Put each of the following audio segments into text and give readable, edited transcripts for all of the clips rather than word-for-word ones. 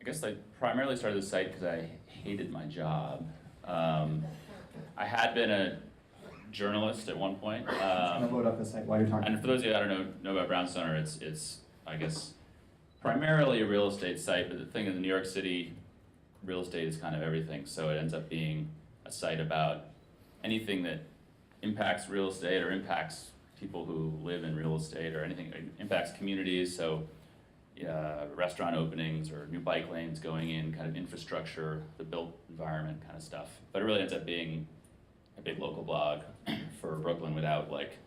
guess I primarily started the site because I hated my job. I had been a journalist at one point. I'm gonna load up the site while you're talking. And for those of you that don't know about Brownstoner, it's I guess primarily a real estate site, but the thing in New York City, real estate is kind of everything. So it ends up being a site about anything that impacts real estate or impacts people who live in real estate or anything that impacts communities. So restaurant openings or new bike lanes going in, kind of infrastructure, the built environment kind of stuff. But it really ends up being a big local blog for Brooklyn without like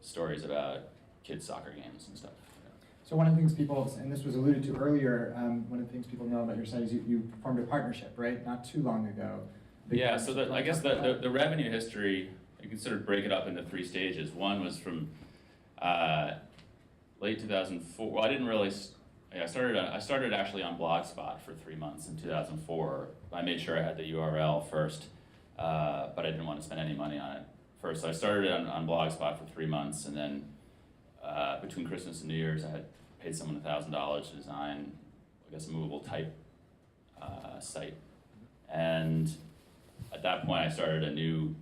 stories about kids' soccer games and stuff. So one of the things people, and this was alluded to earlier, one of the things people know about your site is you formed a partnership, right? Not too long ago. Yeah, so I guess the revenue history, you can sort of break it up into 3 stages. One was from late 2004. Well, I didn't really. I started actually on Blogspot for 3 months in 2004. I made sure I had the URL first, but I didn't want to spend any money on it first. So I started on Blogspot for 3 months, and then between Christmas and New Year's, I had paid someone $1,000 to design, I guess, a movable type site. And at that point, I started a new,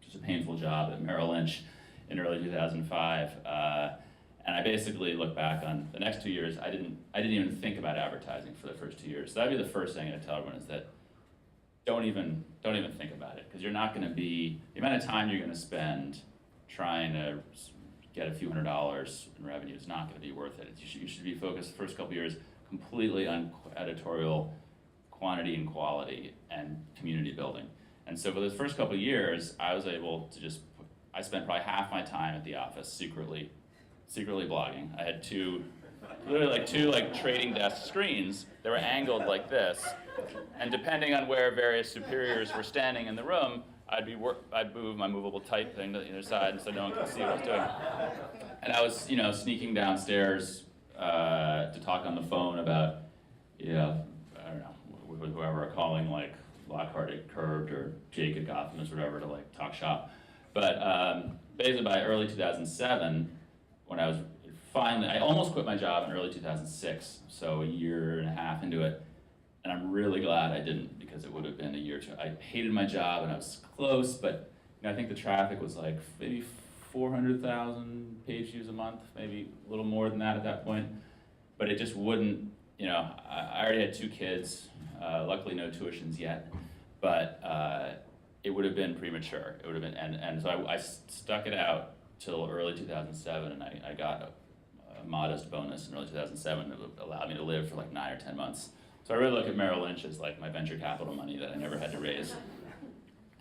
just a painful job at Merrill Lynch in early 2005. And I basically look back on the next 2 years. I didn't even think about advertising for the first 2 years. So that'd be the first thing I tell everyone is that don't even think about it, because you're not going to be, the amount of time you're going to spend trying to get a few $100s in revenue is not going to be worth it. You should be focused the first couple of years completely on editorial quantity and quality and community building. And so for those first couple of years, I was able to I spent probably half my time at the office secretly blogging. I had two trading desk screens that were angled like this, and depending on where various superiors were standing in the room, I'd move my movable type thing to the other side so no one could see what I was doing. And I was, sneaking downstairs to talk on the phone about, I don't know, whoever are calling, like Lockhart at Curbed or Jake at Gothamist or whatever, to like talk shop. But basically by early 2007, when I was I almost quit my job in early 2006, so a year and a half into it, and I'm really glad I didn't, because it would have been a year or two. I hated my job and I was close, but I think the traffic was like maybe 400,000 page views a month, maybe a little more than that at that point, but it just wouldn't, I already had 2 kids, luckily no tuitions yet, but it would have been premature. It would have been, and so I stuck it out till early 2007, and I got a modest bonus in early 2007 that would allow me to live for like 9 or 10 months. So I really look at Merrill Lynch as like my venture capital money that I never had to raise.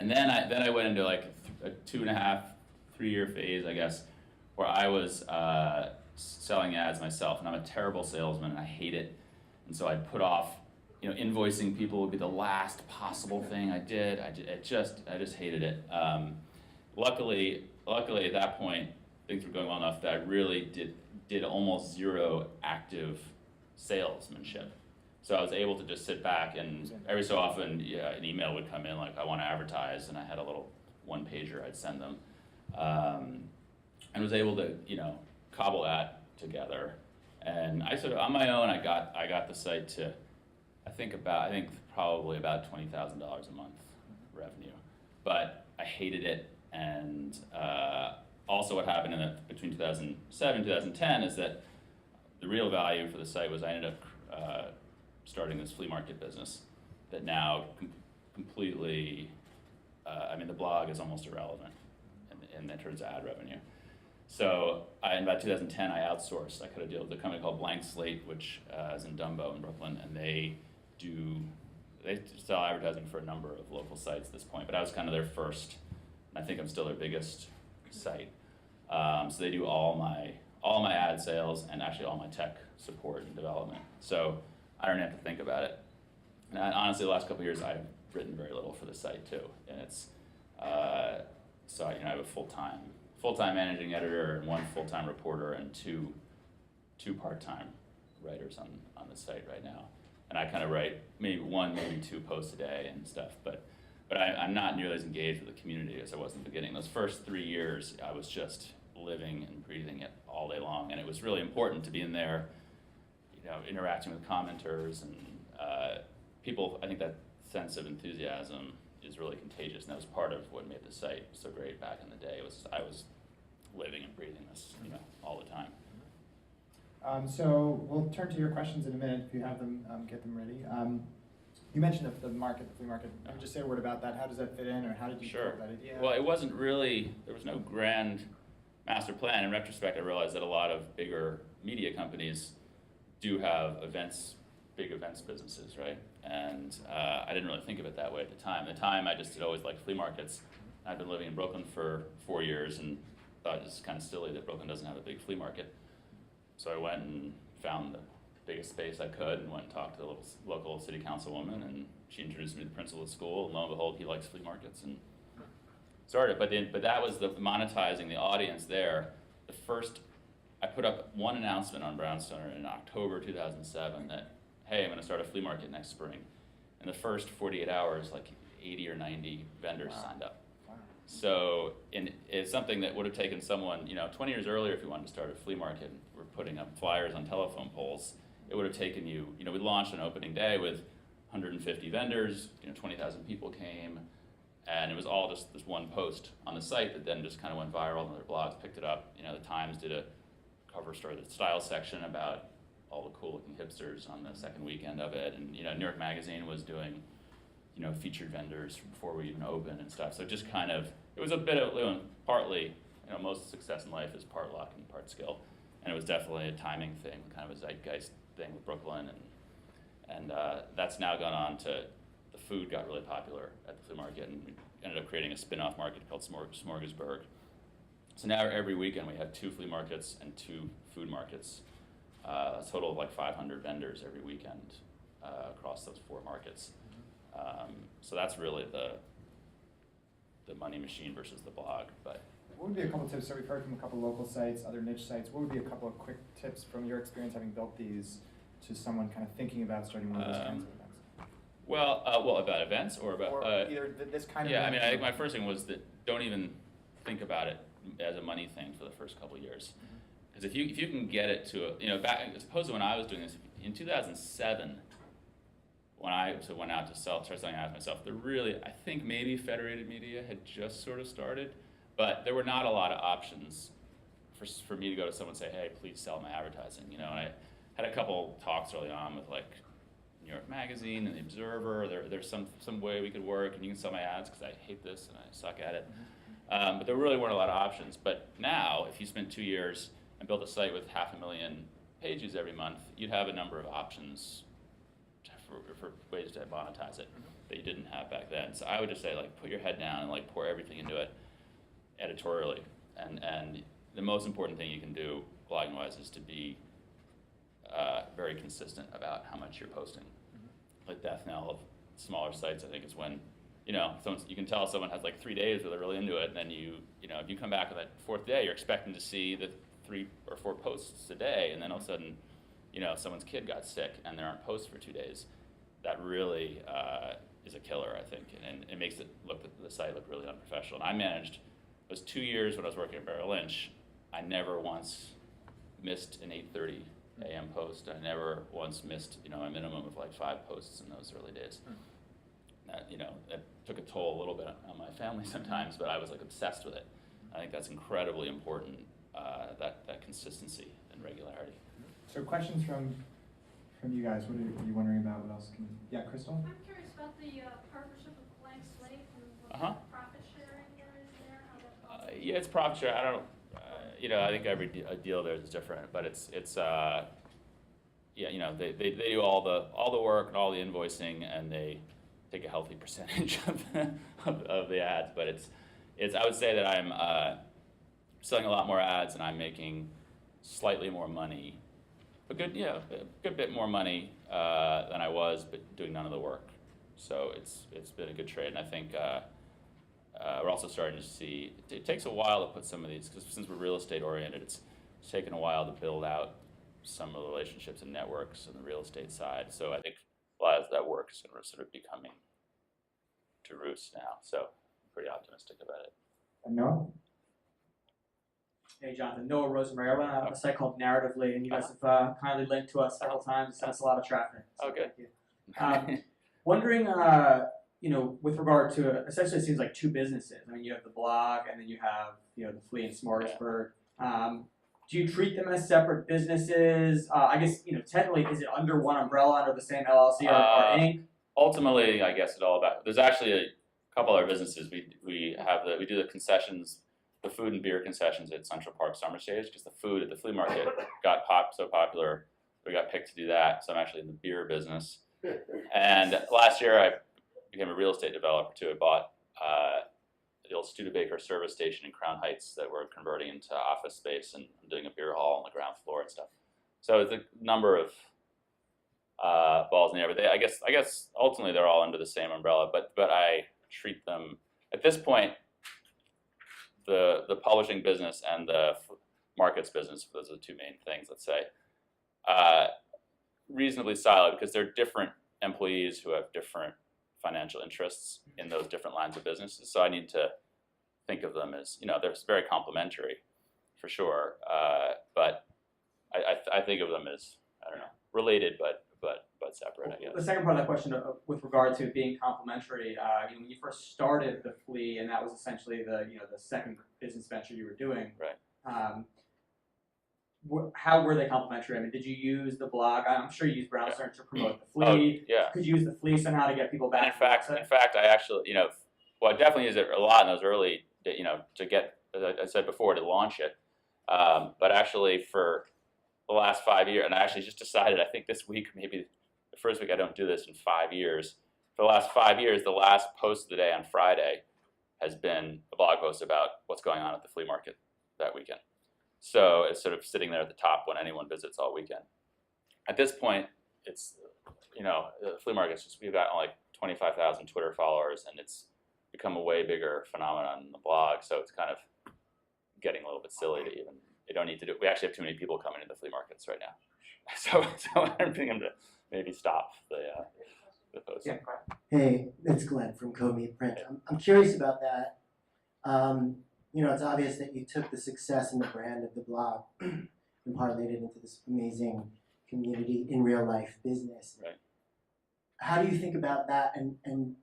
And then I went into like a 2.5, 3-year phase, I guess, where I was selling ads myself, and I'm a terrible salesman and I hate it. And so I'd put off, invoicing people would be the last possible thing I did. I just hated it. Luckily at that point, things were going well enough that I really did almost zero active salesmanship. So I was able to just sit back, and every so often an email would come in like, I want to advertise, and I had a little 1-pager I'd send them. And was able to, cobble that together. And I sort of, on my own, I got the site to, I think probably about $20,000 a month revenue. But I hated it, and also what happened between 2007 and 2010 is that the real value for the site was I ended up starting this flea market business that now completely, the blog is almost irrelevant in terms of ad revenue. So in about 2010, I outsourced. I cut a deal with a company called Blank Slate, which is in Dumbo in Brooklyn, and they sell advertising for a number of local sites at this point, but I was kind of their first, and I think I'm still their biggest site. So they do all my ad sales and actually all my tech support and development. So I don't have to think about it. And honestly, the last couple of years, I've written very little for the site too, and it's so I have a full-time managing editor and 1 full-time reporter and two part-time writers on the site right now. And I kind of write maybe 1, maybe 2 posts a day and stuff, but I'm not nearly as engaged with the community as I was in the beginning. Those first 3 years, I was just living and breathing it all day long, and it was really important to be in there interacting with commenters and people. I think that sense of enthusiasm is really contagious, and that was part of what made the site so great back in the day. I was living and breathing this, all the time. So we'll turn to your questions in a minute. If you have them, get them ready. You mentioned the flea market. Can you just say a word about that? How does that fit in, or how did you come up with that idea? Well, it wasn't really, there was no grand master plan. In retrospect, I realized that a lot of bigger media companies do have big events businesses, right? And I didn't really think of it that way at the time. At the time, I just had always liked flea markets. I'd been living in Brooklyn for 4 years and thought it was kind of silly that Brooklyn doesn't have a big flea market. So I went and found the biggest space I could and went and talked to the local city councilwoman, and she introduced me to the principal of the school, and lo and behold, he likes flea markets and started. But that was the monetizing the audience there. I put up one announcement on Brownstoner in October 2007 that, hey, I'm going to start a flea market next spring. In the first 48 hours, like 80 or 90 vendors signed up. So it's something that would have taken someone, 20 years earlier, if you wanted to start a flea market, we're putting up flyers on telephone poles, it would have taken you, we launched on opening day with 150 vendors, 20,000 people came, and it was all just this one post on the site that then just kind of went viral, and other blogs picked it up. The Times did a cover story, the style section, about all the cool looking hipsters on the second weekend of it, and New York Magazine was doing featured vendors before we even opened and stuff. So just kind of, it was a bit of, partly, most success in life is part luck and part skill. And it was definitely a timing thing, kind of a zeitgeist thing with Brooklyn. And that's now gone on to, the food got really popular at the flea market, and we ended up creating a spin-off market called Smorgasburg. So now every weekend we have 2 flea markets and 2 food markets. A total of like 500 vendors every weekend across those 4 markets. So that's really the money machine versus the blog. But what would be a couple tips? So we've heard from a couple local sites, other niche sites. What would be a couple of quick tips from your experience having built these to someone kind of thinking about starting one of those kinds of events? Well, about events or about either this kind of. Yeah, I think my first thing was that don't even think about it as a money thing for the first couple of years, because if you can get it to back as opposed to when I was doing this in 2007. When I went out to start selling ads myself, I think maybe Federated Media had just sort of started, but there were not a lot of options for me to go to someone and say, hey, please sell my advertising. And I had a couple talks early on with like New York Magazine and The Observer. There's some way we could work, and you can sell my ads because I hate this and I suck at it. But there really weren't a lot of options. But now, if you spent 2 years and built a site with 500,000 pages every month, you'd have a number of options for ways to monetize it that you didn't have back then. So I would just say, put your head down and pour everything into it editorially. And the most important thing you can do blogging-wise is to be very consistent about how much you're posting. Like death knell of smaller sites, I think, is when you can tell someone has 3 days where they're really into it, and then if you come back on that 4th day, you're expecting to see the 3 or 4 posts a day, and then all of a sudden, someone's kid got sick and there aren't posts for 2 days. That really is a killer, I think, and it makes the site look really unprofessional. And I managed those 2 years when I was working at Merrill Lynch. I never once missed an 8:30 a.m. post. I never once missed a minimum of 5 posts in those early days. That that took a toll a little bit on my family sometimes, but I was obsessed with it. I think that's incredibly important. That consistency and regularity. So questions from you guys. What are you wondering about? What else Crystal? I'm curious about the partnership with Blank Slate and what kind of profit sharing there is there. How that Yeah, it's profit share. I don't. I think every deal there is different, but it's they do all the work and all the invoicing, and they take a healthy percentage of the ads. But it's I would say that I'm selling a lot more ads and I'm making slightly more money. A good bit more money than I was, but doing none of the work. So it's been a good trade, and I think we're also starting to see. It takes a while to put some of these, because since we're real estate oriented, it's taken a while to build out some of the relationships and networks on the real estate side. So I think a lot of that work is sort of becoming to roost now. So I'm pretty optimistic about it. No. Hey, Jonathan. Noah Rosemary. I run a site called Narratively, and you guys have kindly linked to us several times. Sent us a lot of traffic. So Okay. thank you. Wondering, with regard to essentially it seems like two businesses. I mean, you have the blog, and then you have the Flea and Smartersburg. Do you treat them as separate businesses? I guess technically, is it under one umbrella, under the same LLC or Inc? Ultimately, I guess it's all about. There's actually a couple other businesses. We do the concessions, the food and beer concessions at Central Park Summer Stage, because the food at the flea market got so popular, we got picked to do that. So I'm actually in the beer business. And last year I became a real estate developer too. I bought the old Studebaker service station in Crown Heights that we're converting into office space, and I'm doing a beer hall on the ground floor and stuff. So it's a number of balls in the air, but I guess ultimately they're all under the same umbrella. But I treat them at this point, the publishing business and the markets business, those are the two main things, let's say, reasonably siloed, because they're different employees who have different financial interests in those different lines of businesses. So I need to think of them as, they're very complementary for sure, but I think of them as, I don't know, related but separate, I guess. The second part of that question, with regard to being complementary, when you first started the Flea, and that was essentially the second business venture you were doing. Right. How were they complementary? I mean, did you use the blog? I'm sure you used Brownstoner to promote the Flea. Yeah. Could you use the Flea somehow to get people back? And in fact, I actually, I definitely used it a lot in those early, to get, as I said before, to launch it. But actually, for the last 5 years, and I actually just decided, I think this week, maybe the first week I don't do this in 5 years. For the last 5 years, the last post of the day on Friday has been a blog post about what's going on at the flea market that weekend. So it's sort of sitting there at the top when anyone visits all weekend. At this point, it's, the flea market's we've got like 25,000 Twitter followers, and it's become a way bigger phenomenon in the blog. So it's kind of getting a little bit silly to even, you don't need to do it. We actually have too many people coming into the flea markets right now. So I'm thinking to maybe stop the post. Yeah. Hey, it's Glenn from Co-Meet Print. I'm curious about that. It's obvious that you took the success and the brand of the blog and parlayed it into this amazing community in real life business. Right. How do you think about that and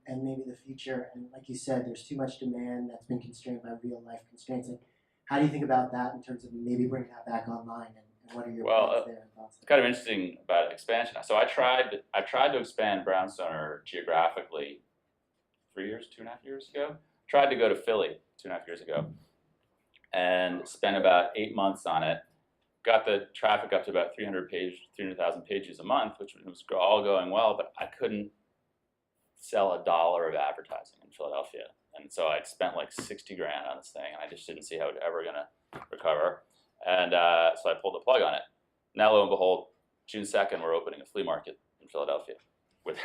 maybe the future? And like you said, there's too much demand that's been constrained by real life constraints. Like, how do you think about that in terms of maybe bringing that back online? And what are your plans there and thoughts? It's kind of interesting about expansion. So I tried to expand Brownstoner geographically 2.5 years ago. Tried to go to Philly 2.5 years ago, and spent about 8 months on it. Got the traffic up to about 300,000 pages a month, which was all going well, but I couldn't sell $1 of advertising in Philadelphia. And so I'd spent like $60,000 on this thing, and I just didn't see how it was ever gonna recover. And so I pulled the plug on it. Now, lo and behold, June 2nd, we're opening a flea market in Philadelphia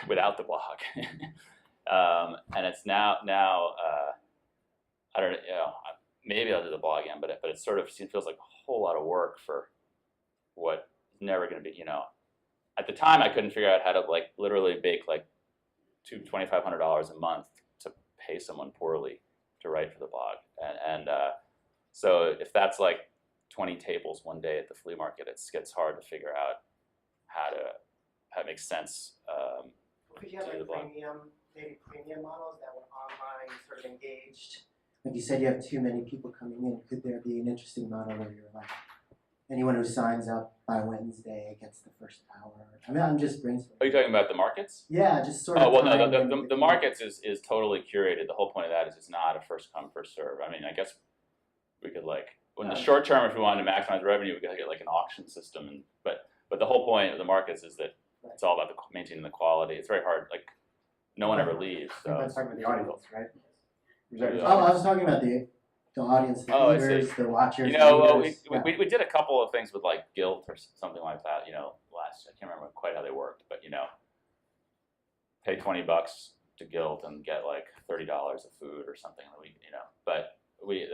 without the blog. And it's now I don't know, maybe I'll do the blog again, but it sort of feels like a whole lot of work for what is never going to be, At the time, I couldn't figure out how to literally bake $2,500 a month to pay someone poorly to write for the blog. And so if that's 20 tables one day at the flea market, it gets hard to figure out how it makes sense. Could you have premium models that were online, sort of engaged? Like you said, you have too many people coming in. Could there be an interesting model where you're like, anyone who signs up by Wednesday gets the first hour? I mean, I'm just brainstorming. Are you talking about the markets? Yeah, just sort of. Oh, well, no, the markets is totally curated. The whole point of that is it's not a first come, first serve. I mean, I guess we could in the short term, if we wanted to maximize revenue, we could get an auction system. But the whole point of the markets is that it's all about maintaining the quality. It's very hard. No one ever leaves. So I think that's talking about the audience, right? Oh, I was talking about the audience, the readers, the watchers. We did a couple of things with Guilt or something like that. Last I can't remember quite how they worked, but pay $20 to Guilt and get $30 of food or something a week. But we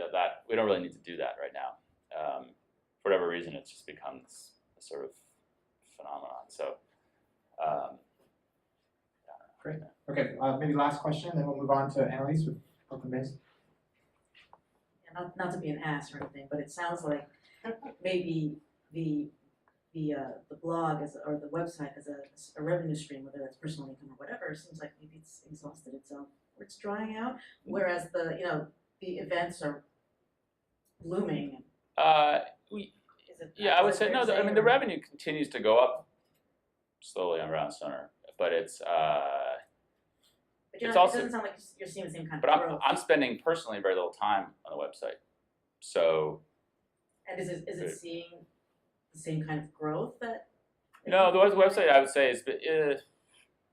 don't really need to do that right now. For whatever reason, it's just become this sort of phenomenon. So. Great. Okay, maybe last question, then we'll move on to Annalise with Brooklyn Based. and not to be an ass or anything, but it sounds like maybe the blog or the website as a revenue stream, whether it's personal income or whatever, seems like maybe it's exhausted itself or it's drying out. Whereas the events are blooming. Yeah, I would say no. I mean, the revenue continues to go up slowly on Brownstoner, but it's But also. it doesn't sound like you're seeing the same kind But of growth. I'm spending personally very little time on the website, so. And is it seeing the same kind of growth that? No, the website I would say is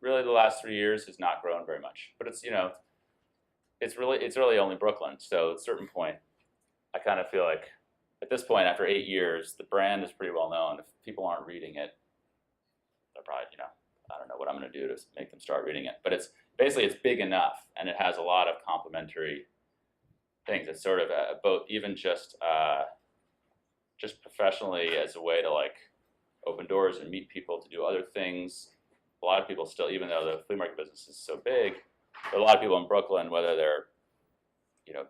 really the last 3 years has not grown very much. But it's it's really only Brooklyn. So at a certain point, I kind of feel like at this point after 8 years, the brand is pretty well known. If people aren't reading it, they're probably I don't know what I'm going to do to make them start reading it. But it's big enough and it has a lot of complementary things. It's sort of both even just professionally as a way to like open doors and meet people to do other things. A lot of people still, even though the flea market business is so big, there are a lot of people in Brooklyn, whether they're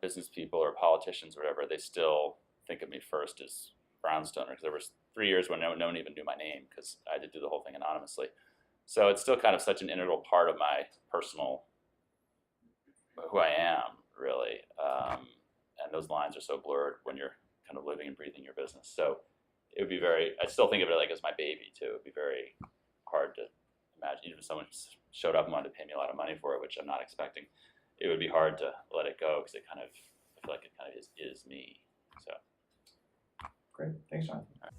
business people or politicians or whatever, they still think of me first as Brownstoner, because there was 3 years when no one even knew my name because I had to do the whole thing anonymously. So it's still kind of such an integral part of my personal, who I am, really. And those lines are so blurred when you're kind of living and breathing your business. So it would be I still think of it like as my baby too. It would be very hard to imagine, even if someone showed up and wanted to pay me a lot of money for it, which I'm not expecting, it would be hard to let it go because I feel like it kind of is me. So. Great, thanks, John. All right.